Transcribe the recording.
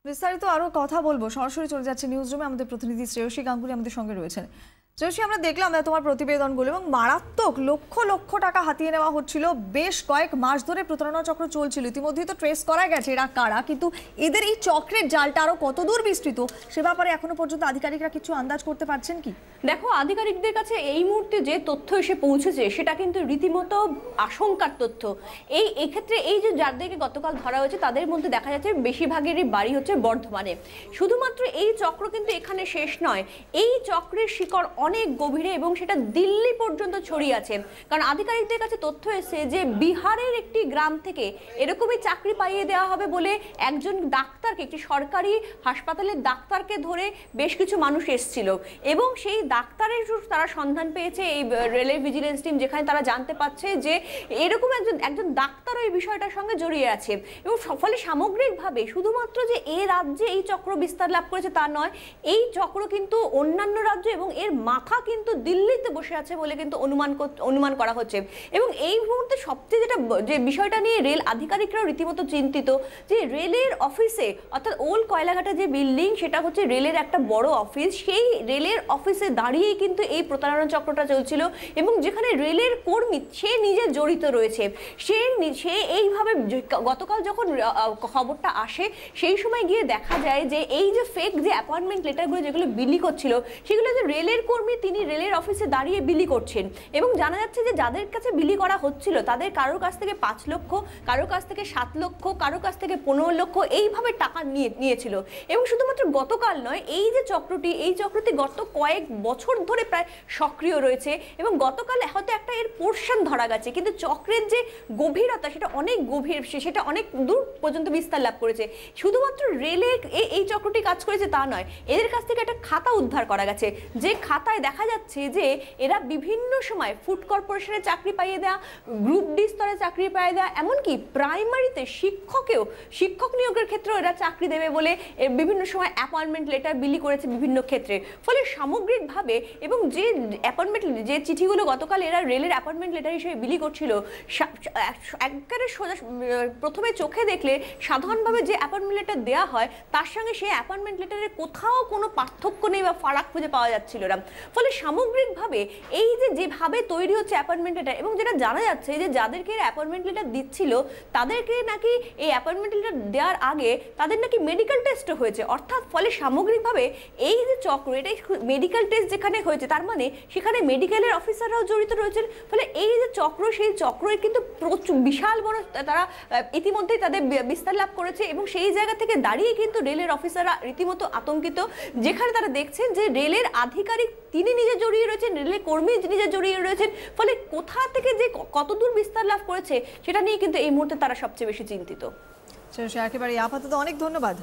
বিস্তারিত আরো কথা বলবো, সরাসরি চলে যাচ্ছে নিউজ রুমে। আমাদের প্রতিনিধি শ্রেয়সী গাঙ্গুলি আমাদের সঙ্গে রয়েছেন। শ্রেয়সী, আমরা দেখলাম তোমার প্রতিবেদনগুলো এবং মারাত্মক লক্ষ লক্ষ টাকা হাতিয়ে নেওয়া হচ্ছিল, বেশ কয়েক মাস ধরে প্রতারণা চক্র চলছিল। ইতিমধ্যেই তো ট্রেস করা গেছে এরা কারা, কিন্তু এদের এই চক্রের জালটা আরো কতদূর বিস্তৃত সে ব্যাপারে এখনো পর্যন্ত আধিকারিকরা কিছু আন্দাজ করতে পারছেন কি? দেখো, আধিকারিকদের কাছে এই মুহূর্তে যে তথ্য এসে পৌঁছেছে সেটা কিন্তু রীতিমতো আশঙ্কার তথ্য। এক্ষেত্রে এই যে যাদেরকে গতকাল ধরা হয়েছে তাদের মধ্যে দেখা যাচ্ছে বেশিরভাগেরই বাড়ি হচ্ছে বর্ধমানে। শুধুমাত্র এই চক্র কিন্তু এখানে শেষ নয়, এই চক্রের শিকড় অনেক গভীরে এবং সেটা দিল্লি পর্যন্ত ছড়িয়ে আছে। কারণ আধিকারিকদের কাছে তথ্য এসেছে যে বিহারের একটি গ্রাম থেকে এরকমই চাকরি পাইয়ে দেওয়া হবে বলে একজন ডাক্তারকে, একটি সরকারি হাসপাতালের ডাক্তারকে ধরে বেশ কিছু মানুষ এসেছিল এবং সেই ডাক্তারের তারা সন্ধান পেয়েছে এই রেলের ভিজিলেন্স টিম, যেখানে তারা জানতে পারছে যে এরকম একজন ডাক্তার এই বিষয়টার সঙ্গে জড়িয়ে আছে। এবং ফলে সামগ্রিকভাবে শুধুমাত্র যে এই রাজ্যে এই চক্র বিস্তার লাভ করেছে তা নয়, এই চক্র কিন্তু অন্যান্য রাজ্য এবং এর মাথা কিন্তু দিল্লিতে বসে আছে বলে কিন্তু অনুমান করা হচ্ছে। এবং এই মুহূর্তে সবচেয়ে যে বিষয়টা নিয়ে রেল আধিকারিকরাও রীতিমতো চিন্তিত যে রেলের অফিসে, অর্থাৎ ওল্ড কয়লাঘাটা যে বিল্ডিং, সেটা হচ্ছে রেলের একটা বড় অফিস, সেই রেলের অফিসে দাঁড়িয়েই কিন্তু এই প্রতারণা চক্রটা চলছিল এবং যেখানে রেলের কর্মী সে নিজে জড়িত রয়েছে। সে এইভাবে গতকাল যখন খবরটা আসে সেই সময় গিয়ে দেখা যায় যে এই যে ফেক যে অ্যাপয়েন্টমেন্ট লেটারগুলো যেগুলো বিলি করছিল সেগুলো যে রেলের কর্মী তিনি রেলের অফিসে দাঁড়িয়ে বিলি করছেন। এবং জানা যাচ্ছে যে যাদের কাছে বিলি করা হচ্ছিল তাদের কারোর কাছ থেকে 5 লক্ষ, কারোর কাছ থেকে 7 লক্ষ, কারোর কাছ থেকে 15 লক্ষ এইভাবে টাকা নিয়েছিল। এবং শুধুমাত্র গতকাল নয়, এই যে চক্রটি, এই চক্রটি গত কয়েক বছর ধরে প্রায় সক্রিয় রয়েছে এবং গতকাল হয়তো একটা এর পোর্শন ধরা গেছে, কিন্তু চক্রের যে গভীরতা সেটা অনেক গভীর, সেটা অনেক দূর পর্যন্ত বিস্তার লাভ করেছে। শুধুমাত্র রেলে এই চক্রটি কাজ করেছে তা নয়, এদের কাছ থেকে একটা খাতা উদ্ধার করা গেছে, যে খাতায় দেখা যাচ্ছে যে এরা বিভিন্ন সময় ফুড কর্পোরেশনে চাকরি পাইয়ে দেওয়া, গ্রুপ ডি স্তরে চাকরি পাইয়ে দেওয়া, এমনকি প্রাইমারিতে শিক্ষক নিয়োগের ক্ষেত্রেও এরা চাকরি দেবে বলে বিভিন্ন সময় অ্যাপয়েন্টমেন্ট লেটার বিলি করেছে বিভিন্ন ক্ষেত্রে। ফলে সামগ্রিকভাবে এবং যে অ্যাপয়েন্টমেন্ট যে চিঠিগুলো গতকাল এরা রেলের অ্যাপয়েন্টমেন্ট লেটার হিসেবে বিলি করছিল, একেবারে সোজা প্রথমে চোখে দেখলে সাধারণভাবে যে অ্যাপয়েন্টমেন্ট লেটার দেওয়া হয় তার সঙ্গে সেই অ্যাপয়েন্টমেন্ট লেটারের কোথাও কোনো পার্থক্য নেই বা ফারাক খুঁজে পাওয়া যাচ্ছিল না। ফলে সামগ্রিকভাবে এই যেভাবে তৈরি হচ্ছে অ্যাপয়েন্টমেন্ট লেটার, এবং যেটা জানা যাচ্ছে যে যাদেরকে অ্যাপয়েন্টমেন্ট লেটার দিচ্ছিল তাদেরকে নাকি এই অ্যাপয়েন্টমেন্ট লেটার দেওয়ার আগে তাদের নাকি মেডিকেল টেস্টও হয়েছে। অর্থাৎ ফলে সামগ্রিকভাবে এই যে চক্র, এটাই মেডিকেল টেস্ট যেখানে হয়েছে তার মানে সেখানে মেডিকেলের অফিসাররাও জড়িত রয়েছেন। ফলে এই যে চক্র, সেই চক্রের কিন্তু প্রচুর বিশাল বড় তারা ইতিমধ্যেই তাদের বিস্তার লাভ করেছে এবং সেই জায়গা থেকে দাঁড়িয়ে কিন্তু রেলের অফিসাররা রীতিমতো আতঙ্কিত, যেখানে তারা দেখছেন যে রেলের আধিকারিক তিনি নিজে জড়িয়ে রয়েছেন, রেলের কর্মী নিজে জড়িয়ে রয়েছেন। ফলে কোথা থেকে যে কতদূর বিস্তার লাভ করেছে সেটা নিয়ে কিন্তু এই মুহূর্তে তারা সবচেয়ে বেশি চিন্তিত। একেবারে আপাতত অনেক ধন্যবাদ।